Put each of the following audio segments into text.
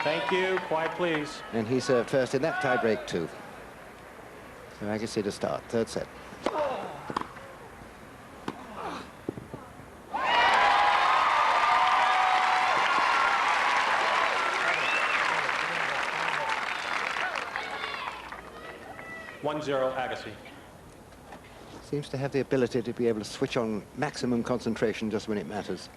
Thank you. Quiet, please. And he served first in that tie-break too. So Agassi to start, third set. One zero, Agassi. Seems to have the ability to be able to switch on maximum concentration just when it matters.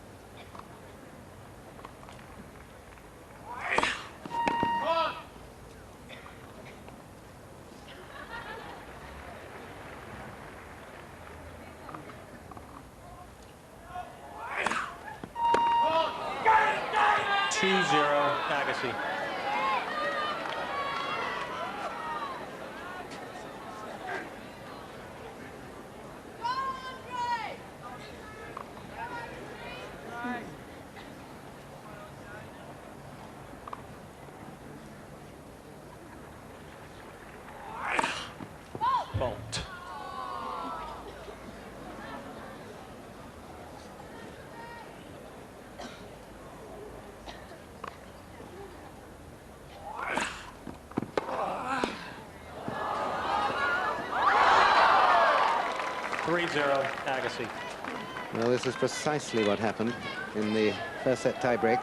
Two zero, Agassi. Fault. Three zero, Agassi. Well, this is precisely what happened in the first set tie-break.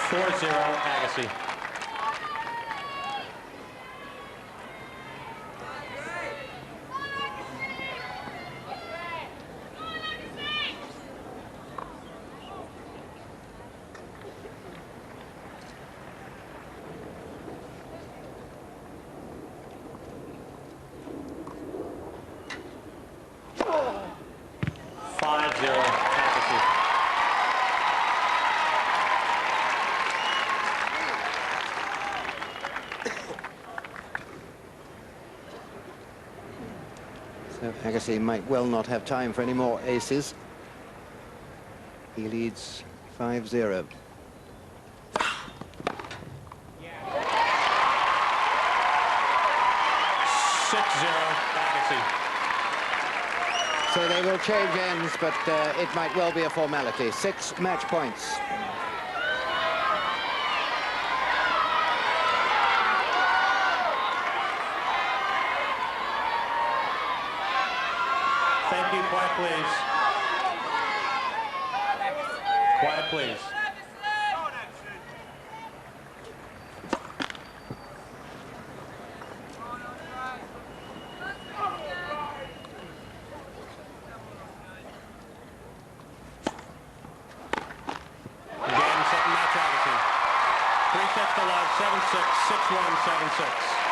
Four zero, Agassi. Five zero, Agassi. So Agassi might well not have time for any more aces. He leads 5-0. So they will change ends, but it might well be a formality. 6 match points. Thank you. Quiet, please. Quiet, please. Again, second match, Agassi. 3 sets to love, 7-6, 6-1, 7-6.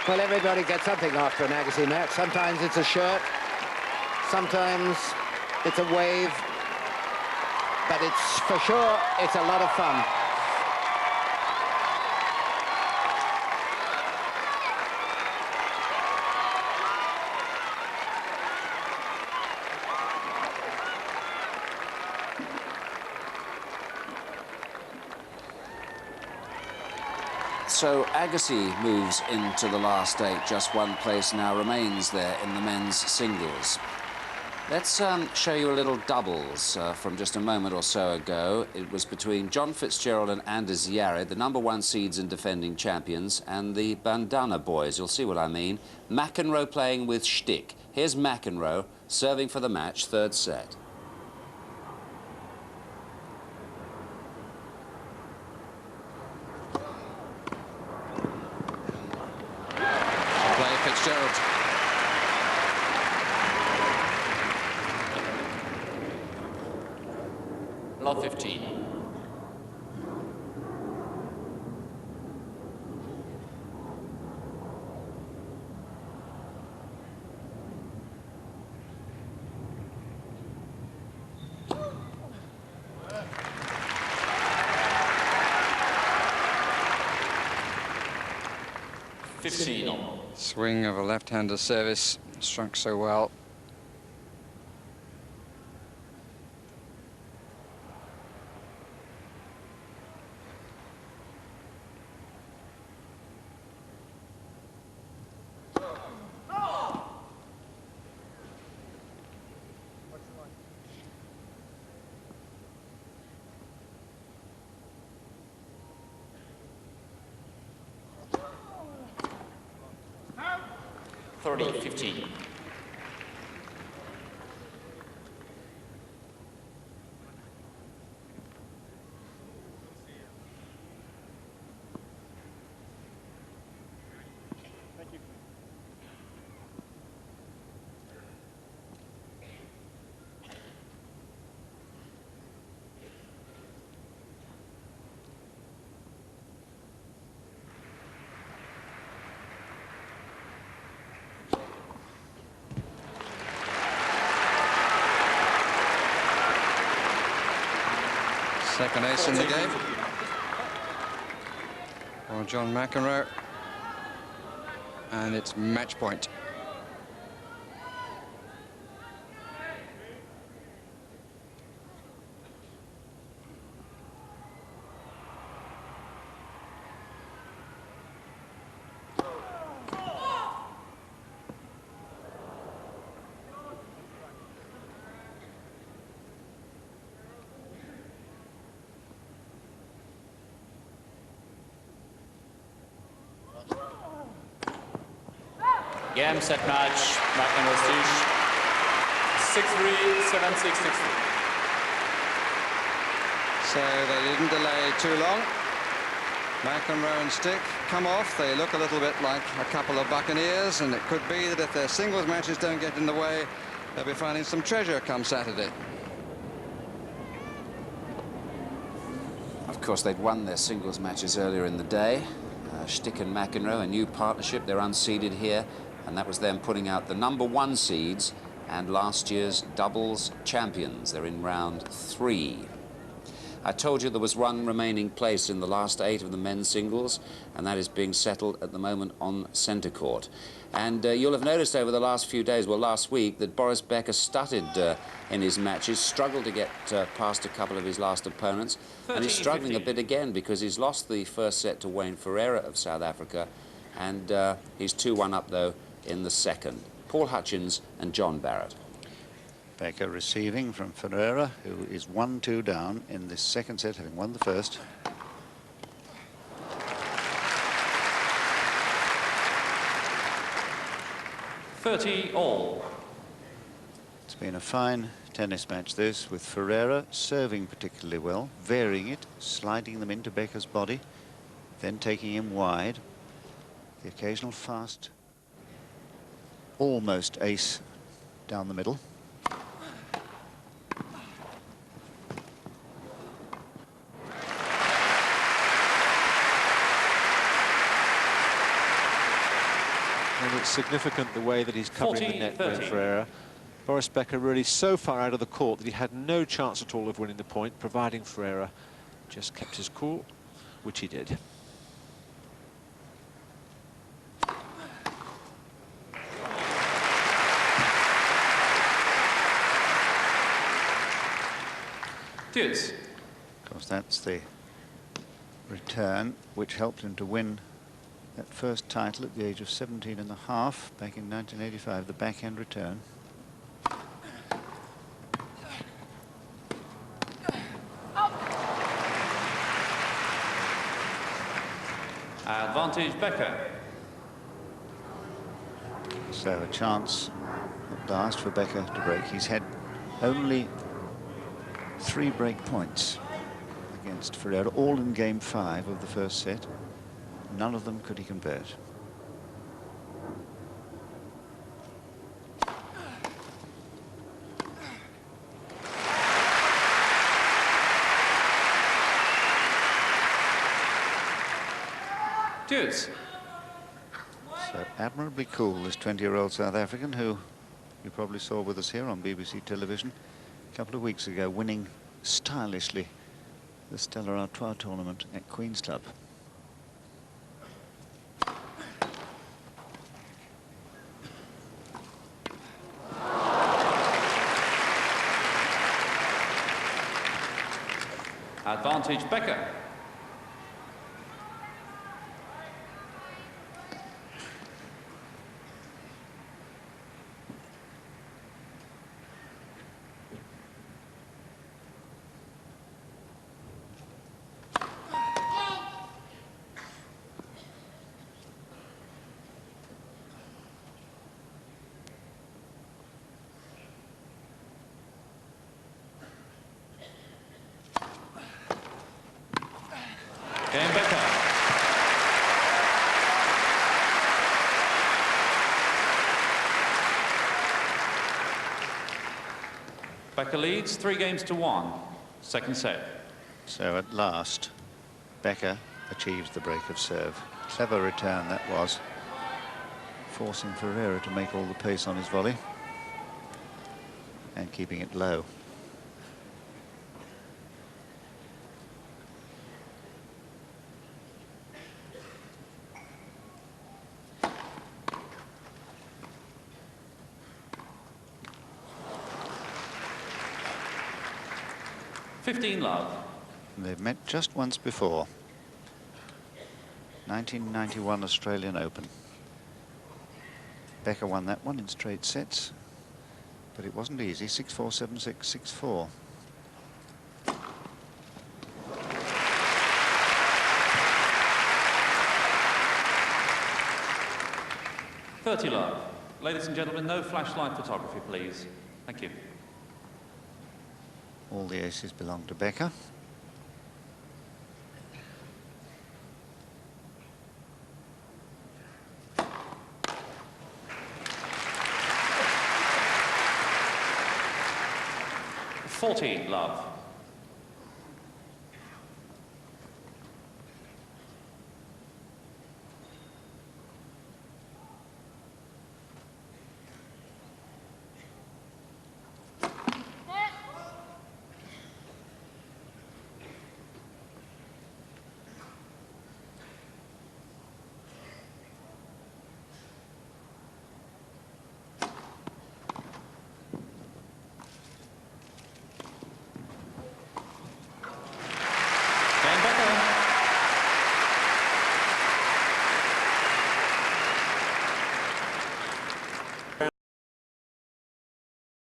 Well, everybody gets something after an Agassi match. Sometimes it's a shirt, sometimes it's a wave, but it's for sure, it's a lot of fun. So Agassi moves into the last 8. Just one place now remains there in the men's singles. Let's show you a little doubles from just a moment or so ago. It was between John Fitzgerald and Anders Yared, the #1 seeds and defending champions, and the Bandana boys. You'll see what I mean. McEnroe playing with Stick. Here's McEnroe serving for the match, third set. Fitzgerald. Love 15. 15 all. Swing of a left-hander service, struck so well. Thirty, 15. Second ace in the game for John McEnroe, and it's match point. Game, set, match. McEnroe Stich. 6-3, 7-6, 6-3. So they didn't delay too long. McEnroe and Stick come off. They look a little bit like a couple of buccaneers, and it could be that if their singles matches don't get in the way, they'll be finding some treasure come Saturday. Of course, they'd won their singles matches earlier in the day. Stick and McEnroe, a new partnership. They're unseeded here, and that was them putting out the #1 seeds and last year's doubles champions. They're in round 3. I told you there was one remaining place in the last 8 of the men's singles, and that is being settled at the moment on centre court. And you'll have noticed over the last few days, well, last week, that Boris Becker stuttered in his matches, struggled to get past a couple of his last opponents, and he's struggling 15. a bit again because he's lost the first set to Wayne Ferreira of South Africa, and he's 2-1 up, though, in the second. Paul Hutchins and John Barrett. Becker receiving from Ferreira, who is 1-2 down in this second set, having won the first. All. It's been a fine tennis match, this, with Ferreira serving particularly well, varying it, sliding them into Becker's body, then taking him wide. The occasional fast, almost ace down the middle. And it's significant the way that he's covering the net with 40-30. Ferreira. Boris Becker really so far out of the court that he had no chance at all of winning the point, providing Ferreira just kept his cool, which he did. Dudes. Of course, that's the return which helped him to win that first title at the age of 17 and a half back in 1985, the backhand return. Advantage Becker. So a chance at last for Becker to break. He's had only 3 break points against Ferreira, all in game 5 of the first set. None of them could he convert. Dudes. So admirably cool, this 20-year-old South African, who you probably saw with us here on BBC television a couple of weeks ago, winning stylishly the Stella Artois tournament at Queen's Club. Advantage Becker. Game Becker. Becker leads 3-1. Second set. So at last, Becker achieves the break of serve. Clever return that was, forcing Ferreira to make all the pace on his volley and keeping it low. Love. They've met just once before. 1991 Australian Open. Becker won that one in straight sets, but it wasn't easy. 6-4, 7-6, 6-4. Love. Ladies and gentlemen, no flashlight photography, please. Thank you. All the aces belong to Becker. Love.